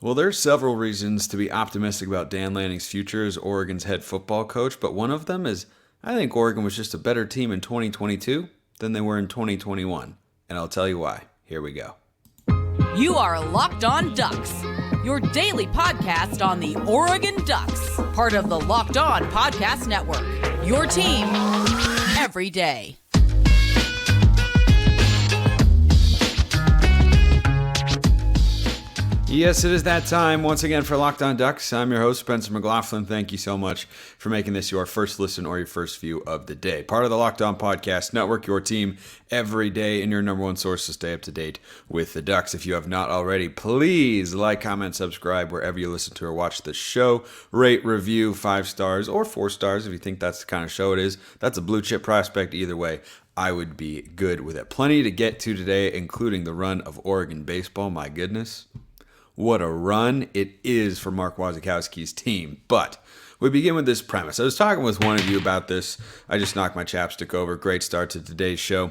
Well, there's several reasons to be optimistic about Dan Lanning's future as Oregon's head football coach, but one of them is I think Oregon was just a better team in 2022 than they were in 2021. And I'll tell you why. Here we go. You are Locked On Ducks, your daily podcast on the Oregon Ducks, part of the Locked On Podcast Network, your team every day. Yes, it is that time once again for Locked On Ducks. I'm your host, Spencer McLaughlin. Thank you so much for making this your first listen or your first view of the day. Part of the Locked On Podcast Network, your team every day, and your number one source to stay up to date with the Ducks. If you have not already, please like, comment, subscribe wherever you listen to or watch the show. Rate, review, 5 stars or 4 stars if you think that's the kind of show it is. That's a blue chip prospect either way. I would be good with it. Plenty to get to today, including the run of Oregon baseball. My goodness. What a run it is for Mark Wasikowski's team. But we begin with this premise. I was talking with one of you about this. I just knocked my chapstick over. Great start to today's show.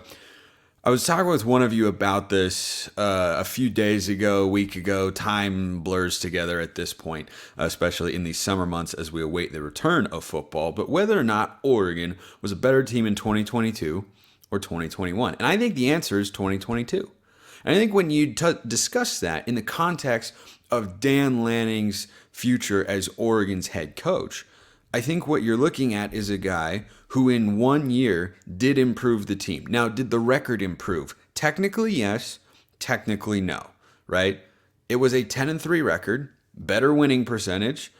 I was talking with one of you about this a few days ago, a week ago. Time blurs together at this point, especially in these summer months as we await the return of football. But whether or not Oregon was a better team in 2022 or 2021. And I think the answer is 2022. And I think when you discuss that in the context of Dan Lanning's future as Oregon's head coach, I think what you're looking at is a guy who in 1 year did improve the team. Now, did the record improve? Technically, yes. Technically, no, right? It was a 10-3 record, better winning percentage,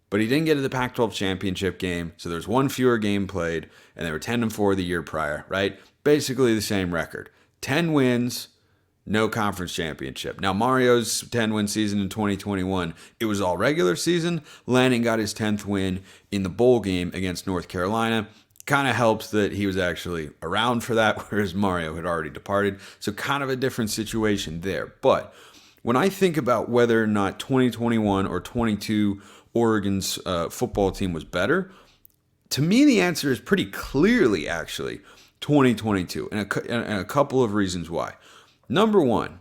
but he didn't get to the Pac-12 championship game, so there's one fewer game played, and they were 10-4 the year prior, right? Basically the same record. 10 wins, no conference championship. Now, Mario's 10-win season in 2021, it was all regular season. Lanning got his 10th win in the bowl game against North Carolina. Kind of helps that he was actually around for that, whereas Mario had already departed. So kind of a different situation there. But when I think about whether or not 2021 or 22 Oregon's football team was better, to me the answer is pretty clearly actually 2022, and a couple of reasons why. Number one,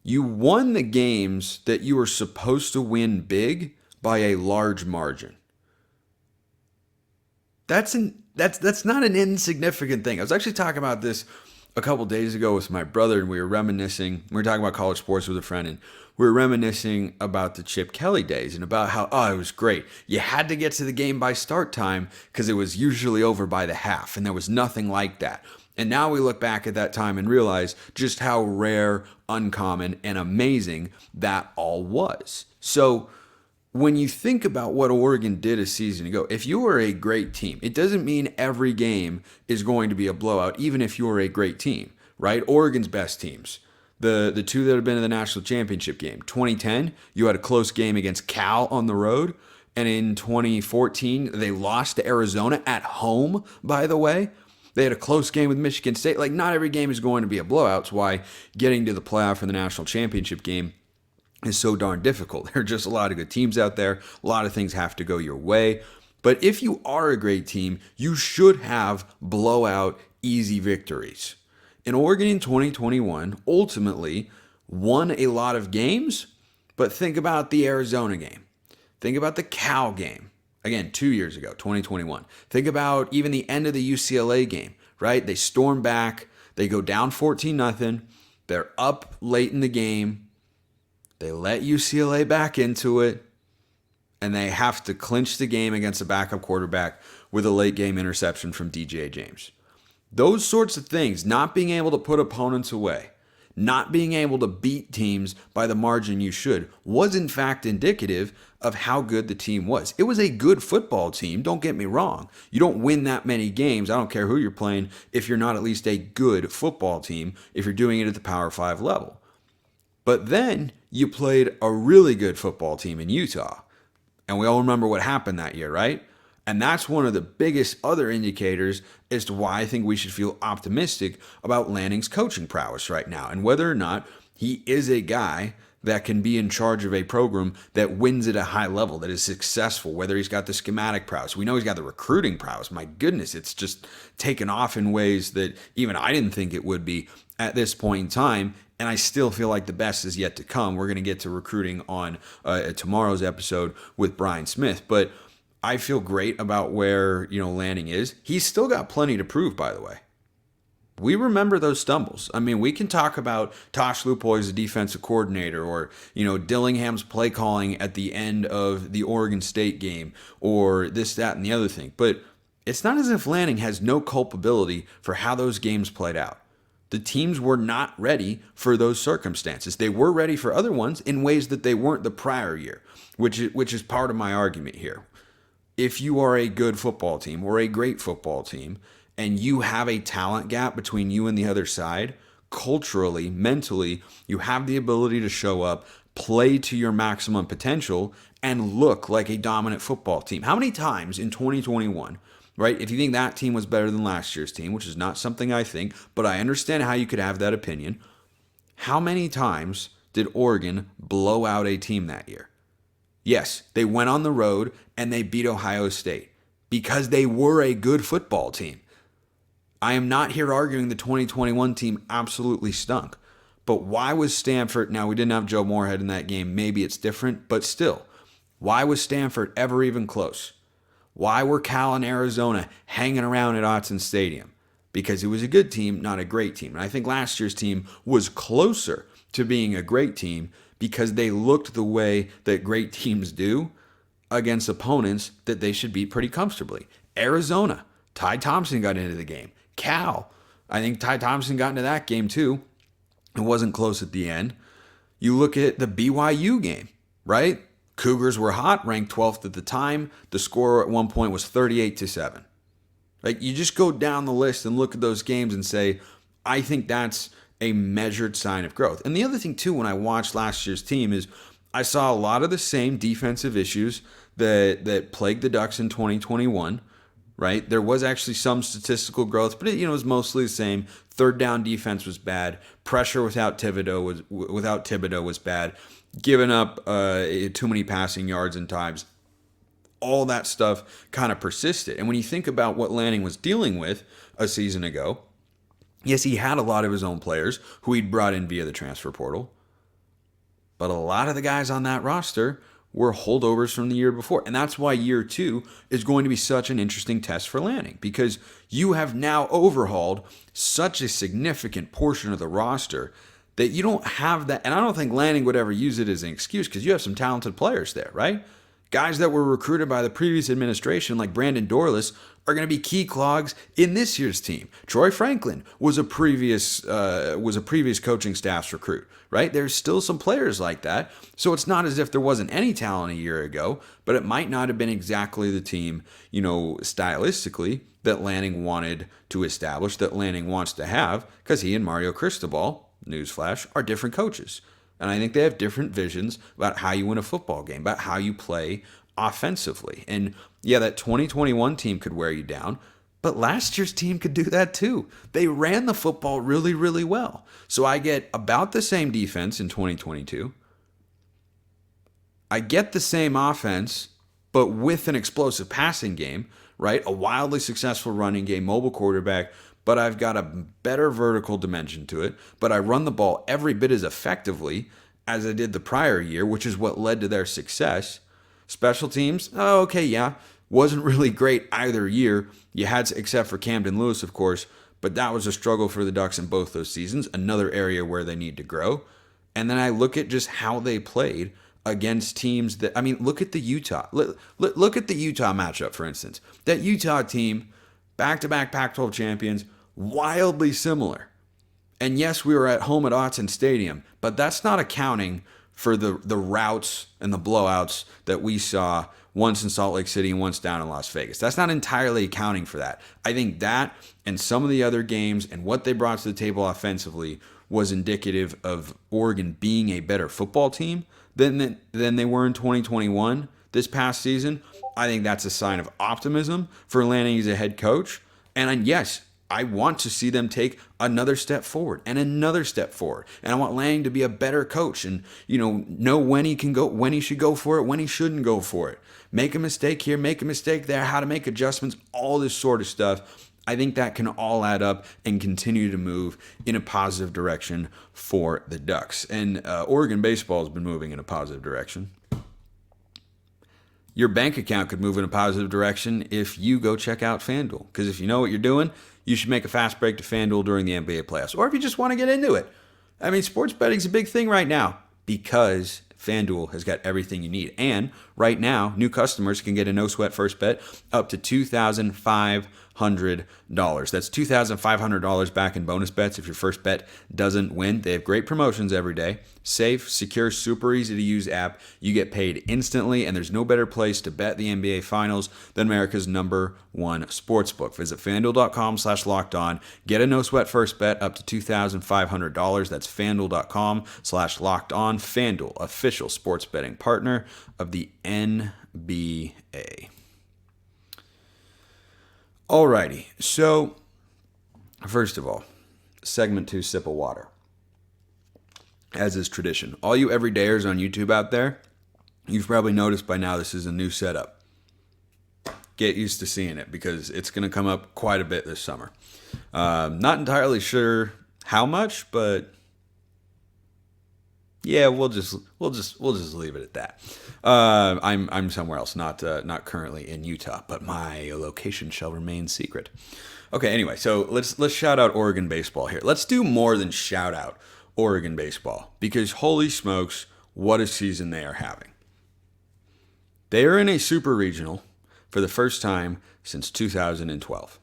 you won the games that you were supposed to win big by a large margin. That's not an insignificant thing. I was actually talking about this a couple days ago with my brother, and we were reminiscing. We were talking about college sports with a friend, and we were reminiscing about the Chip Kelly days and about how, it was great. You had to get to the game by start time because it was usually over by the half, and there was nothing like that. And now we look back at that time and realize just how rare, uncommon, and amazing that all was. So when you think about what Oregon did a season ago, if you were a great team, it doesn't mean every game is going to be a blowout, even if you're a great team, right? Oregon's best teams, the two that have been in the national championship game. 2010, you had a close game against Cal on the road. And in 2014, they lost to Arizona at home, by the way. They had a close game with Michigan State. Like, not every game is going to be a blowout. That's why getting to the playoff for the national championship game is so darn difficult. There are just a lot of good teams out there. A lot of things have to go your way. But if you are a great team, you should have blowout, easy victories. And Oregon in 2021 ultimately won a lot of games, but think about the Arizona game. Think about the Cal game. Again, 2 years ago, 2021. Think about even the end of the UCLA game, right? They storm back. They go down 14-0. They're up late in the game. They let UCLA back into it. And they have to clinch the game against a backup quarterback with a late game interception from DJ James. Those sorts of things, not being able to put opponents away, not being able to beat teams by the margin you should, was in fact indicative of how good the team was. It was a good football team, don't get me wrong. You don't win that many games, I don't care who you're playing, if you're not at least a good football team, if you're doing it at the Power 5 level. But then you played a really good football team in Utah. And we all remember what happened that year, right? And that's one of the biggest other indicators as to why I think we should feel optimistic about Lanning's coaching prowess right now and whether or not he is a guy that can be in charge of a program that wins at a high level, that is successful, whether he's got the schematic prowess. We know he's got the recruiting prowess. My goodness, it's just taken off in ways that even I didn't think it would be at this point in time. And I still feel like the best is yet to come. We're going to get to recruiting on tomorrow's episode with Brian Smith. But I feel great about where, Lanning is. He's still got plenty to prove, by the way. We remember those stumbles. I mean, we can talk about Tosh Lupoy as a defensive coordinator, or, Dillingham's play calling at the end of the Oregon State game, or this, that, and the other thing. But it's not as if Lanning has no culpability for how those games played out. The teams were not ready for those circumstances. They were ready for other ones in ways that they weren't the prior year, which is part of my argument here. If you are a good football team or a great football team, and you have a talent gap between you and the other side, culturally, mentally, you have the ability to show up, play to your maximum potential, and look like a dominant football team. How many times in 2021, right, if you think that team was better than last year's team, which is not something I think, but I understand how you could have that opinion, how many times did Oregon blow out a team that year? Yes, they went on the road and they beat Ohio State because they were a good football team. I am not here arguing the 2021 team absolutely stunk. But why was Stanford, now we didn't have Joe Moorhead in that game, maybe it's different, but still, why was Stanford ever even close? Why were Cal and Arizona hanging around at Autzen Stadium? Because it was a good team, not a great team. And I think last year's team was closer to being a great team because they looked the way that great teams do against opponents that they should beat pretty comfortably. Arizona, Ty Thompson got into the game. Cal, I think Ty Thompson got into that game too. It wasn't close at the end. You look at the BYU game, right? Cougars were hot, ranked 12th at the time. The score at one point was 38-7. Like, you just go down the list and look at those games and say, I think that's a measured sign of growth. And the other thing too, when I watched last year's team, is I saw a lot of the same defensive issues that plagued the Ducks in 2021. Right? There was actually some statistical growth, but it was mostly the same. Third down defense was bad. Pressure without Thibodeau was bad. Giving up too many passing yards and times. All that stuff kind of persisted. And when you think about what Lanning was dealing with a season ago, yes, he had a lot of his own players who he'd brought in via the transfer portal. But a lot of the guys on that roster were holdovers from the year before. And that's why year 2 is going to be such an interesting test for Lanning, because you have now overhauled such a significant portion of the roster that you don't have that. And I don't think Lanning would ever use it as an excuse, because you have some talented players there, right? Guys that were recruited by the previous administration, like Brandon Dorlus, are going to be key clogs in this year's team. Troy Franklin was a previous coaching staff's recruit, right? There's still some players like that. So it's not as if there wasn't any talent a year ago, but it might not have been exactly the team, stylistically, that Lanning wanted to establish, that Lanning wants to have, because he and Mario Cristobal, newsflash, are different coaches. And I think they have different visions about how you win a football game, about how you play offensively. And yeah, that 2021 team could wear you down, but last year's team could do that too. They ran the football really, really well. So I get about the same defense in 2022. I get the same offense, but with an explosive passing game, right? A wildly successful running game, mobile quarterback, but I've got a better vertical dimension to it. But I run the ball every bit as effectively as I did the prior year, which is what led to their success. Special teams, wasn't really great either year. You had, except for Camden Lewis, of course, but that was a struggle for the Ducks in both those seasons, another area where they need to grow. And then I look at just how they played against teams that, look at the Utah. Look at the Utah matchup, for instance. That Utah team, back-to-back Pac-12 champions, wildly similar. And yes, we were at home at Autzen Stadium, but that's not accounting for the routes and the blowouts that we saw once in Salt Lake City and once down in Las Vegas. That's not entirely accounting for that. I think that and some of the other games and what they brought to the table offensively was indicative of Oregon being a better football team than they were in 2021 this past season. I think that's a sign of optimism for Lanning as a head coach. And yes, I want to see them take another step forward and another step forward. And I want Lanning to be a better coach and, know when he can go, when he should go for it, when he shouldn't go for it. Make a mistake here, make a mistake there, how to make adjustments, all this sort of stuff. I think that can all add up and continue to move in a positive direction for the Ducks. And Oregon baseball has been moving in a positive direction. Your bank account could move in a positive direction if you go check out FanDuel. Because if you know what you're doing, you should make a fast break to FanDuel during the NBA playoffs. Or if you just want to get into it. I mean, sports betting's a big thing right now because FanDuel has got everything you need. And right now, new customers can get a no-sweat first bet up to $2,500. That's $2,500 back in bonus bets if your first bet doesn't win. They have great promotions every day. Safe, secure, super easy to use app. You get paid instantly, and there's no better place to bet the NBA Finals than America's #1 sportsbook. Visit FanDuel.com/lockedon. Get a no-sweat first bet up to $2,500. That's FanDuel.com/lockedon. FanDuel, official sports betting partner of the NBA. Alrighty, so first of all, segment 2, sip of water. As is tradition. All you everydayers on YouTube out there, you've probably noticed by now this is a new setup. Get used to seeing it because it's going to come up quite a bit this summer. Not entirely sure how much, but yeah, we'll just leave it at that. I'm somewhere else, not currently in Utah, but my location shall remain secret. Okay, anyway, so let's shout out Oregon baseball here. Let's do more than shout out Oregon baseball because holy smokes, what a season they are having. They are in a super regional for the first time since 2012.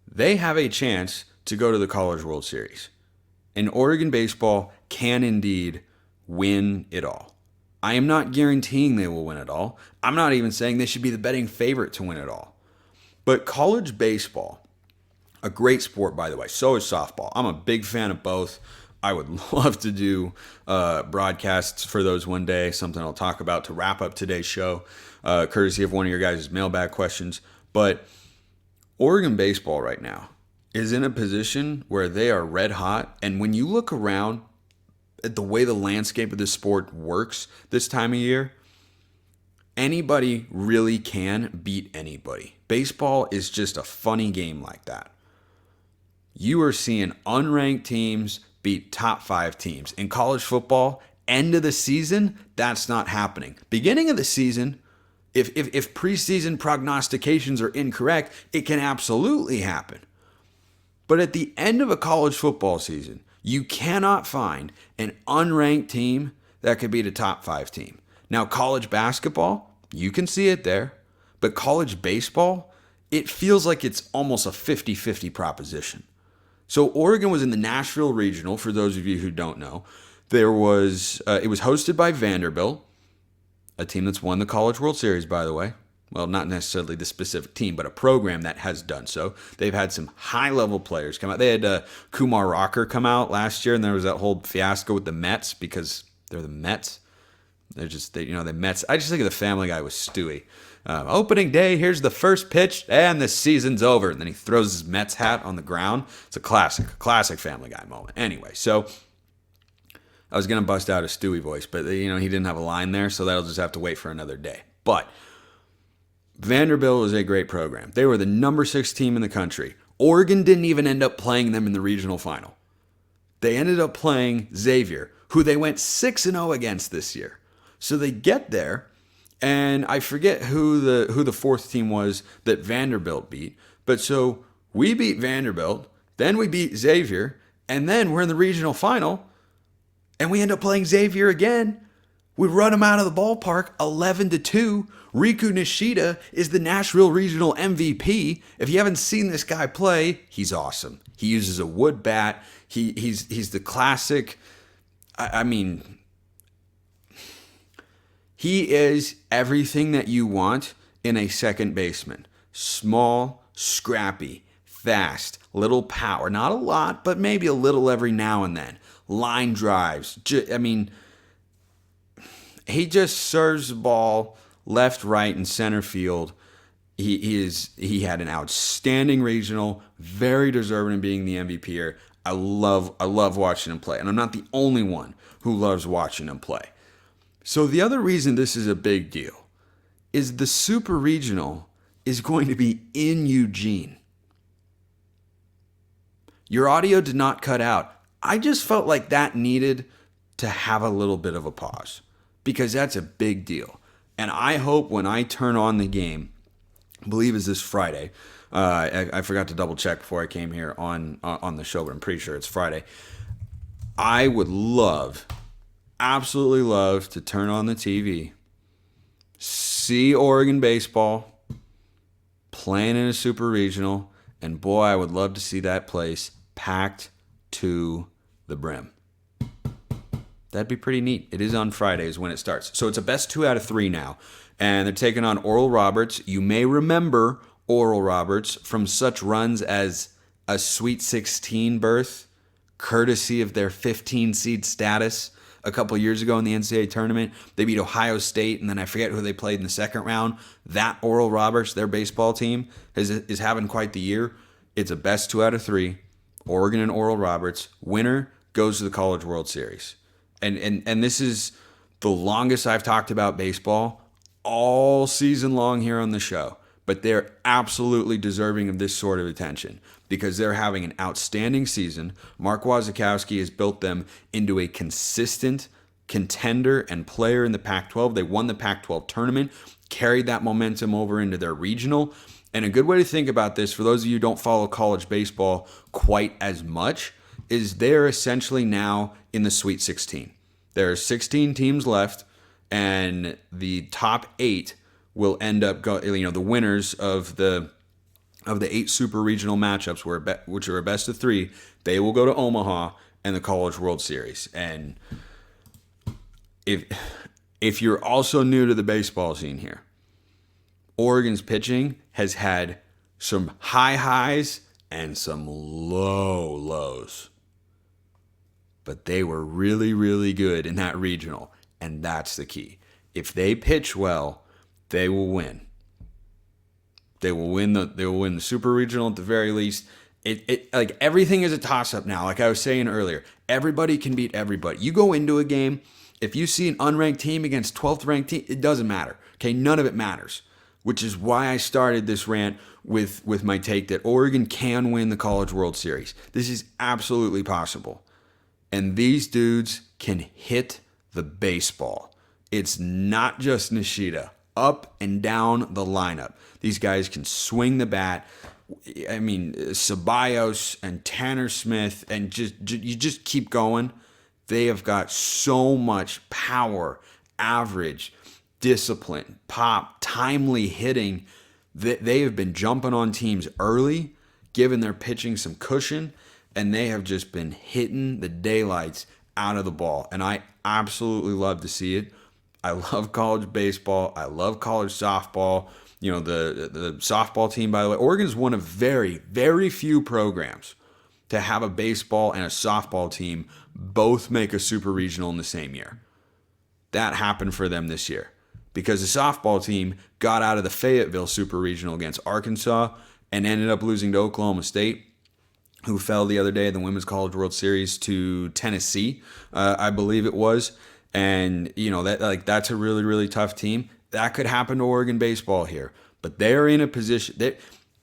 They have a chance to go to the College World Series. And Oregon baseball can indeed win it all. I am not guaranteeing they will win it all. I'm not even saying they should be the betting favorite to win it all. But college baseball, a great sport, by the way. So is softball. I'm a big fan of both. I would love to do broadcasts for those one day, something I'll talk about to wrap up today's show, courtesy of one of your guys' mailbag questions. But Oregon baseball right now is in a position where they are red hot. And when you look around at the way the landscape of this sport works this time of year, anybody really can beat anybody. Baseball is just a funny game like that. You are seeing unranked teams beat top 5 teams. In college football, end of the season, that's not happening. Beginning of the season, if preseason prognostications are incorrect, it can absolutely happen. But at the end of a college football season, you cannot find an unranked team that could beat a top 5 team. Now, college basketball, you can see it there. But college baseball, it feels like it's almost a 50-50 proposition. So Oregon was in the Nashville Regional, for those of you who don't know. It was hosted by Vanderbilt, a team that's won the College World Series, by the way. Well, not necessarily the specific team, but a program that has done so. They've had some high-level players come out. They had Kumar Rocker come out last year, and there was that whole fiasco with the Mets because they're the Mets. The Mets. I just think of the Family Guy with Stewie. Opening day, here's the first pitch, and the season's over. And then he throws his Mets hat on the ground. It's a classic Family Guy moment. Anyway, so I was going to bust out a Stewie voice, but he didn't have a line there, so that'll just have to wait for another day. But Vanderbilt is a great program. They were the number 6 team in the country. Oregon didn't even end up playing them in the regional final. They ended up playing Xavier, who they went 6-0 against this year. So they get there, and I forget who the 4th team was that Vanderbilt beat. But so we beat Vanderbilt, then we beat Xavier, and then we're in the regional final, and we end up playing Xavier again. We run them out of the ballpark 11-2. Riku Nishida is the Nashville Regional MVP. If you haven't seen this guy play, he's awesome. He uses a wood bat. He's the classic. He is everything that you want in a second baseman. Small, scrappy, fast, little power. Not a lot, but maybe a little every now and then. Line drives. He just serves the ball left, right, and center field. He had an outstanding regional, very deserving of being the MVP here. I love watching him play, and I'm not the only one who loves watching him play. So the other reason this is a big deal is the Super Regional is going to be in Eugene. Your audio did not cut out. I just felt like that needed to have a little bit of a pause because that's a big deal. And I hope when I turn on the game, I believe is this Friday. I forgot to double check before I came here on the show, but I'm pretty sure it's Friday. I would absolutely love to turn on the TV, see Oregon baseball playing in a super regional, and boy, I would love to see that place packed to the brim. That'd be pretty neat. It is on Fridays when it starts. So it's a best 2 out of 3 now. And they're taking on Oral Roberts. You may remember Oral Roberts from such runs as a Sweet 16 berth, courtesy of their 15 seed status a couple years ago in the NCAA tournament. They beat Ohio State, and then I forget who they played in the second round. That Oral Roberts, their baseball team, is having quite the year. It's a best 2 out of 3. Oregon and Oral Roberts. Winner goes to the College World Series. And this is the longest I've talked about baseball all season long here on the show. But they're absolutely deserving of this sort of attention because they're having an outstanding season. Mark Wasikowski has built them into a consistent contender and player in the Pac-12. They won the Pac-12 tournament, carried that momentum over into their regional. And a good way to think about this, for those of you who don't follow college baseball quite as much, is they're essentially now in the Sweet 16. There are 16 teams left, and the top 8 will end up the winners of the 8 super regional matchups, which are a best of 3. They will go to Omaha and the College World Series. And if you're also new to the baseball scene here, Oregon's pitching has had some high highs and some low lows. But they were really, really good in that regional, and that's the key. If they pitch well, they will win. They will win the super regional at the very least. It like everything is a toss-up now. Like I was saying earlier, everybody can beat everybody. You go into a game, if you see an unranked team against 12th ranked team, it doesn't matter. Okay, none of it matters. Which is why I started this rant with my take that Oregon can win the College World Series. This is absolutely possible. And these dudes can hit the baseball. It's not just Nishida. Up and down the lineup. These guys can swing the bat. I mean, Ceballos and Tanner Smith, and you just keep going. They have got so much power, average, discipline, pop, timely hitting. They have been jumping on teams early, giving their pitching some cushion, and they have just been hitting the daylights out of the ball. And I absolutely love to see it. I love college baseball. I love college softball. You know, the softball team, by the way, Oregon's one of very, very few programs to have a baseball and a softball team both make a super regional in the same year. That happened for them this year because the softball team got out of the Fayetteville super regional against Arkansas and ended up losing to Oklahoma State, who fell the other day in the Women's College World Series to Tennessee, I believe it was. And, you know, that's a really, really tough team. That could happen to Oregon baseball here. But they're in a position.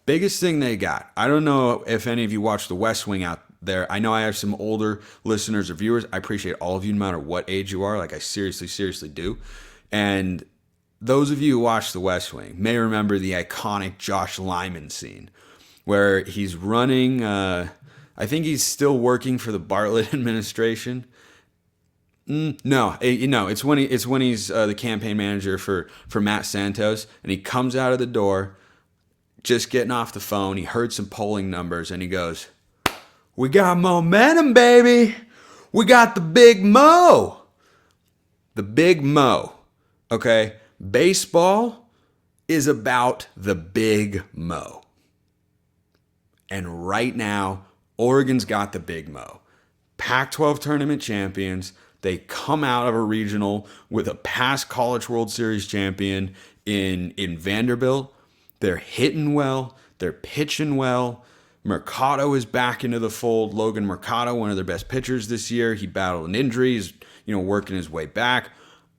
Biggest thing they got. I don't know if any of you watch The West Wing out there. I know I have some older listeners or viewers. I appreciate all of you no matter what age you are. Like I seriously, seriously do. And those of you who watch The West Wing may remember the iconic Josh Lyman scene where he's running. I think he's still working for the Bartlett administration. No, it's when he's the campaign manager for Matt Santos, and he comes out of the door, just getting off the phone. He heard some polling numbers, and he goes, "We got momentum, baby. We got the big mo." The big mo. Okay, baseball is about the big mo, and right now, Oregon's got the big mo. Pac-12 tournament champions. They come out of a regional with a past College World Series champion in Vanderbilt. They're hitting well. They're pitching well. Mercado is back into the fold. Logan Mercado, one of their best pitchers this year. He battled an injury. He's, working his way back.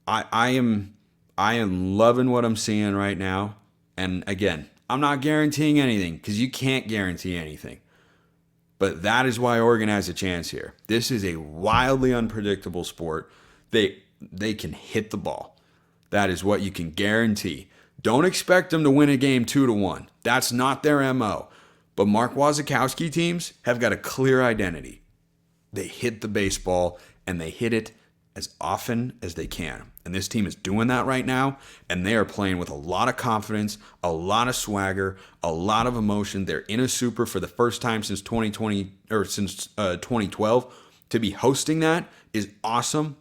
I am loving what I'm seeing right now. And again, I'm not guaranteeing anything because you can't guarantee anything. But that is why Oregon has a chance here. This is a wildly unpredictable sport. They can hit the ball. That is what you can guarantee. Don't expect them to win a game 2-1. That's not their MO. But Mark Wasikowski teams have got a clear identity. They hit the baseball, and they hit it as often as they can. And this team is doing that right now, and they are playing with a lot of confidence, a lot of swagger, a lot of emotion. They're in a super for the first time since 2020 or since 2012. To be hosting that is awesome.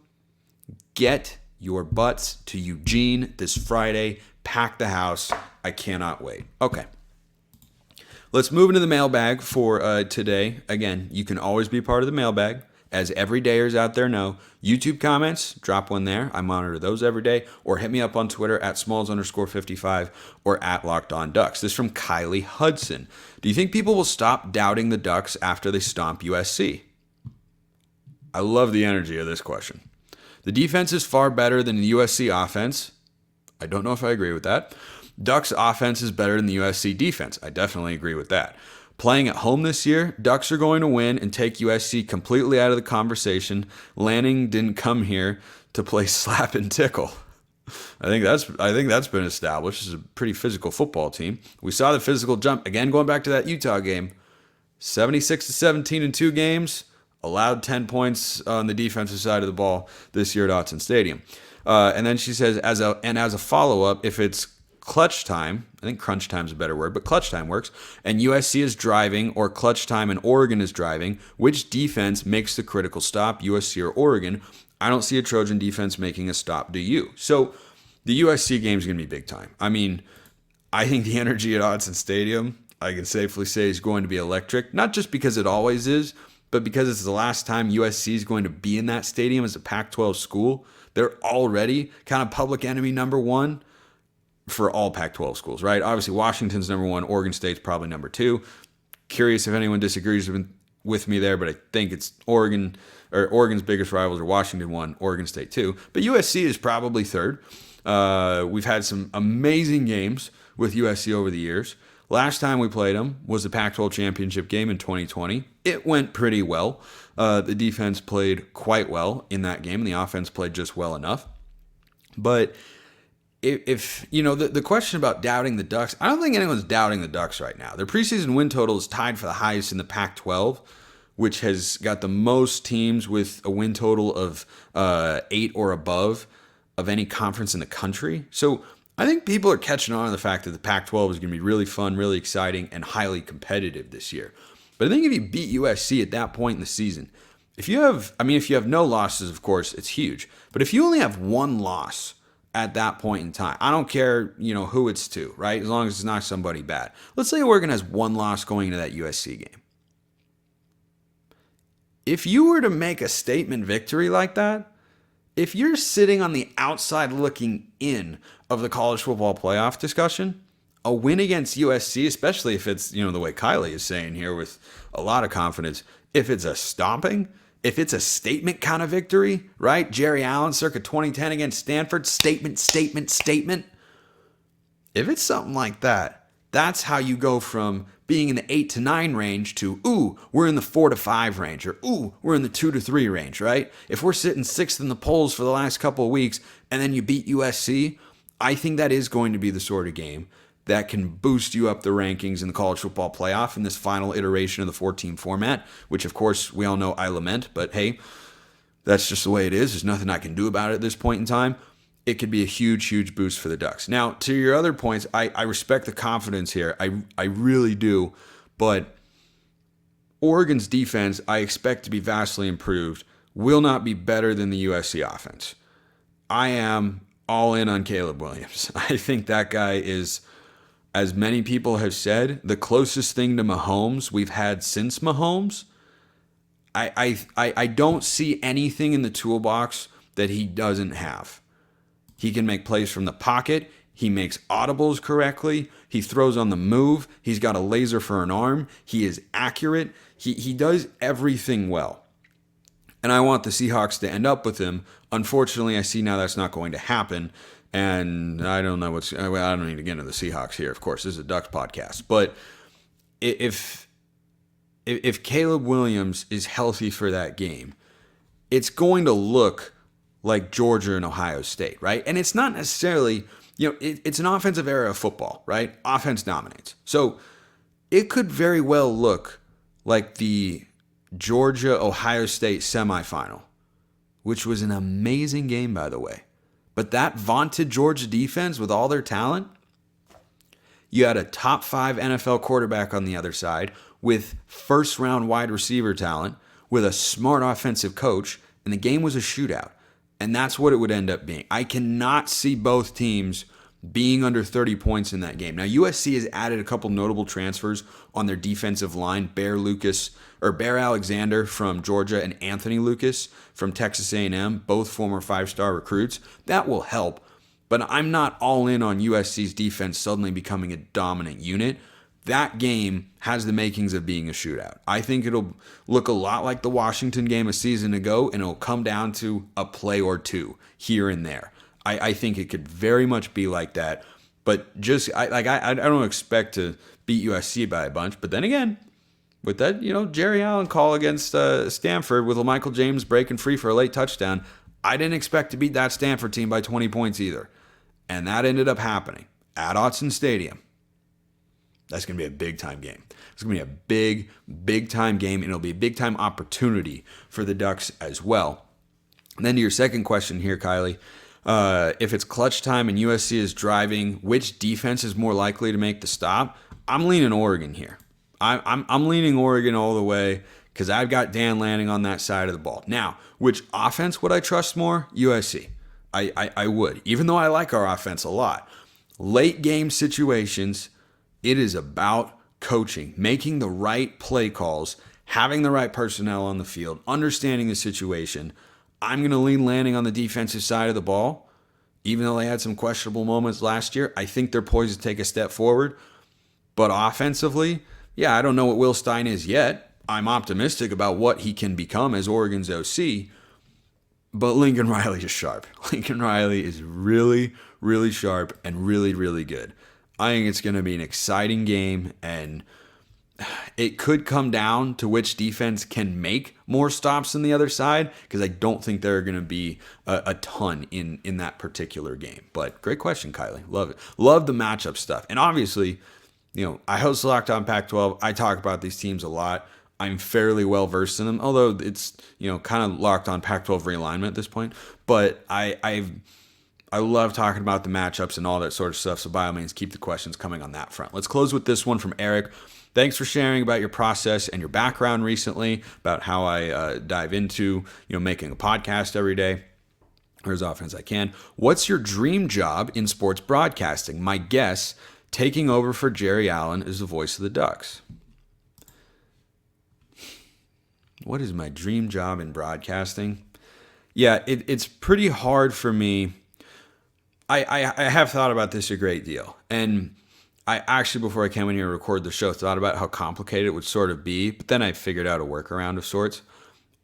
Get your butts to Eugene this Friday. Pack the house. I cannot wait. Okay. Let's move into the mailbag for today. Again, you can always be part of the mailbag. As everydayers out there know, YouTube comments, drop one there. I monitor those every day. Or hit me up on Twitter at Smalls_55 or at Locked On Ducks. This is from Kylie Hudson. Do you think people will stop doubting the Ducks after they stomp USC? I love the energy of this question. The defense is far better than the USC offense. I don't know if I agree with that. Ducks offense is better than the USC defense. I definitely agree with that. Playing at home this year, Ducks are going to win and take USC completely out of the conversation. Lanning didn't come here to play slap and tickle. I think that's been established. It's a pretty physical football team. We saw the physical jump again going back to that Utah game. 76-17 in 2 games. Allowed 10 points on the defensive side of the ball this year at Autzen Stadium. And then she says, as a follow-up, if it's clutch time, I think crunch time is a better word, but clutch time works, and USC is driving, or clutch time and Oregon is driving, which defense makes the critical stop, USC or Oregon? I don't see a Trojan defense making a stop, do you? So the USC game is going to be big time. I mean, I think the energy at Autzen Stadium, I can safely say, is going to be electric, not just because it always is, but because it's the last time USC is going to be in that stadium as a Pac-12 school. They're already kind of public enemy number one for all Pac-12 schools, right? Obviously, Washington's number one. Oregon State's probably number 2. Curious if anyone disagrees with me there, but I think it's Oregon, or Oregon's biggest rivals are Washington 1, Oregon State 2. But USC is probably 3rd. We've had some amazing games with USC over the years. Last time we played them was the Pac-12 championship game in 2020. It went pretty well. The defense played quite well in that game, and the offense played just well enough. But if you know, the question about doubting the Ducks, I don't think anyone's doubting the Ducks right now. Their preseason win total is tied for the highest in the Pac-12, which has got the most teams with a win total of 8 or above of any conference in the country. So I think people are catching on to the fact that the Pac-12 is going to be really fun, really exciting, and highly competitive this year. But I think if you beat USC at that point in the season, if you have no losses, of course, it's huge. But if you only have one loss at that point in time, I don't care, who it's to, right? As long as it's not somebody bad. Let's say Oregon has one loss going into that USC game. If you were to make a statement victory like that, if you're sitting on the outside looking in of the college football playoff discussion, a win against USC, especially if it's, the way Kylie is saying here with a lot of confidence, if it's a stomping, if it's a statement kind of victory, right? Jerry Allen circa 2010 against Stanford, statement. If it's something like that, that's how you go from being in the 8-9 range to, ooh, we're in the 4-5 range, or ooh, we're in the 2-3 range, right? If we're sitting 6th in the polls for the last couple of weeks and then you beat USC, I think that is going to be the sort of game that can boost you up the rankings in the college football playoff in this final iteration of the 4-team format, which of course we all know I lament, but hey, that's just the way it is. There's nothing I can do about it at this point in time. It could be a huge, huge boost for the Ducks. Now, to your other points, I respect the confidence here. I really do. But Oregon's defense, I expect to be vastly improved, will not be better than the USC offense. I am all in on Caleb Williams. I think that guy is, as many people have said, the closest thing to Mahomes we've had since Mahomes. I don't see anything in the toolbox that he doesn't have. He can make plays from the pocket. He makes audibles correctly. He throws on the move. He's got a laser for an arm. He is accurate. He does everything well. And I want the Seahawks to end up with him. Unfortunately, I see now that's not going to happen. And I don't know I don't need to get into the Seahawks here. Of course, this is a Ducks podcast. But if Caleb Williams is healthy for that game, it's going to look like Georgia and Ohio State, right? And it's not necessarily, it's an offensive era of football, right? Offense dominates. So it could very well look like the Georgia-Ohio State semifinal, which was an amazing game, by the way. But that vaunted Georgia defense with all their talent, you had a top 5 NFL quarterback on the other side with first-round wide receiver talent, with a smart offensive coach, and the game was a shootout. And that's what it would end up being. I cannot see both teams being under 30 points in that game. Now, USC has added a couple notable transfers on their defensive line. Bear Alexander from Georgia and Anthony Lucas from Texas A&M, both former 5-star recruits. That will help. But I'm not all in on USC's defense suddenly becoming a dominant unit. That game has the makings of being a shootout. I think it'll look a lot like the Washington game a season ago, and it'll come down to a play or two here and there. I think it could very much be like that. But I don't expect to beat USC by a bunch. But then again, with that, Jerry Allen call against Stanford with Michael James breaking free for a late touchdown, I didn't expect to beat that Stanford team by 20 points either. And that ended up happening at Autzen Stadium. That's going to be a big-time game. It's going to be a big-time game, and it'll be a big-time opportunity for the Ducks as well. And then to your second question here, Kylie, if it's clutch time and USC is driving, which defense is more likely to make the stop? I'm leaning Oregon here. I'm leaning Oregon all the way because I've got Dan Lanning on that side of the ball. Now, which offense would I trust more? USC. I would, even though I like our offense a lot. Late game situations, it is about coaching, making the right play calls, having the right personnel on the field, understanding the situation. I'm going to lean Lanning on the defensive side of the ball. Even though they had some questionable moments last year, I think they're poised to take a step forward. But offensively, I don't know what Will Stein is yet. I'm optimistic about what he can become as Oregon's OC. But Lincoln Riley is sharp. Lincoln Riley is really, really sharp and really, really good. I think it's going to be an exciting game, and it could come down to which defense can make more stops than the other side, because I don't think there are going to be a ton in that particular game. But great question, Kylie. Love it. Love the matchup stuff. And obviously, I host Locked On Pac-12. I talk about these teams a lot. I'm fairly well versed in them, although it's kind of Locked On Pac-12 realignment at this point. But I love talking about the matchups and all that sort of stuff, so by all means, keep the questions coming on that front. Let's close with this one from Eric. Thanks for sharing about your process and your background recently, about how I dive into making a podcast every day, or as often as I can. What's your dream job in sports broadcasting? My guess, taking over for Jerry Allen as the voice of the Ducks. What is my dream job in broadcasting? Yeah, it's pretty hard for me. I have thought about this a great deal. And I actually, before I came in here to record the show, thought about how complicated it would sort of be. But then I figured out a workaround of sorts.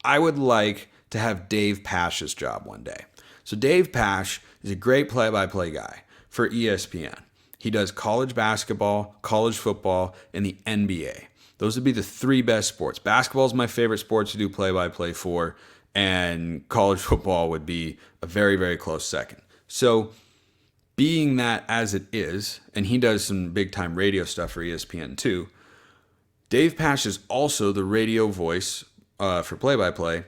I would like to have Dave Pasch's job one day. So Dave Pasch is a great play-by-play guy for ESPN. He does college basketball, college football, and the NBA. Those would be the 3 best sports. Basketball is my favorite sport to do play-by-play for, and college football would be a very, very close second. So being that as it is, and he does some big-time radio stuff for ESPN too, Dave Pasch is also the radio voice for play-by-play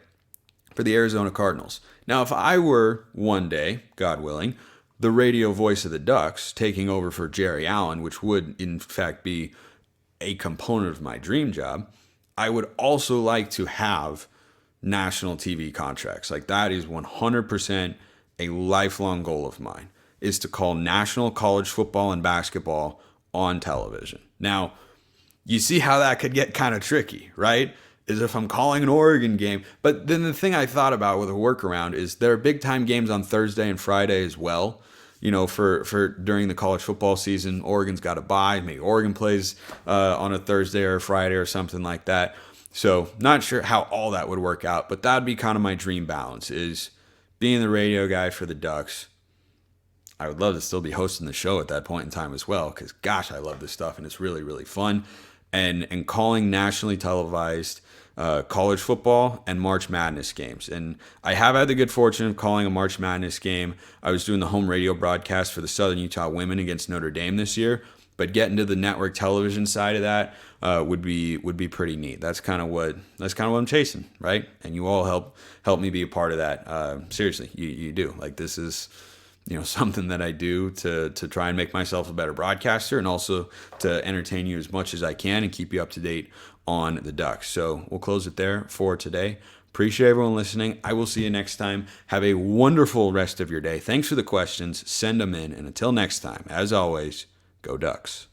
for the Arizona Cardinals. Now, if I were one day, God willing, the radio voice of the Ducks, taking over for Jerry Allen, which would in fact be a component of my dream job, I would also like to have national TV contracts. Like, that is 100% a lifelong goal of mine, is to call national college football and basketball on television. Now, you see how that could get kind of tricky, right? Is if I'm calling an Oregon game. But then the thing I thought about with a workaround is there are big time games on Thursday and Friday as well. For during the college football season, Oregon's got a bye. Maybe Oregon plays on a Thursday or a Friday or something like that. So not sure how all that would work out, but that'd be kind of my dream balance, is being the radio guy for the Ducks. I would love to still be hosting the show at that point in time as well, because gosh, I love this stuff and it's really, really fun. And calling nationally televised college football and March Madness games. And I have had the good fortune of calling a March Madness game. I was doing the home radio broadcast for the Southern Utah women against Notre Dame this year, but getting to the network television side of that would be pretty neat. That's kind of what I'm chasing, right? And you all help me be a part of that. Seriously, you do. Like, this is, something that I do to try and make myself a better broadcaster, and also to entertain you as much as I can and keep you up to date on the Ducks. So we'll close it there for today. Appreciate everyone listening. I will see you next time. Have a wonderful rest of your day. Thanks for the questions. Send them in. And until next time, as always, go Ducks.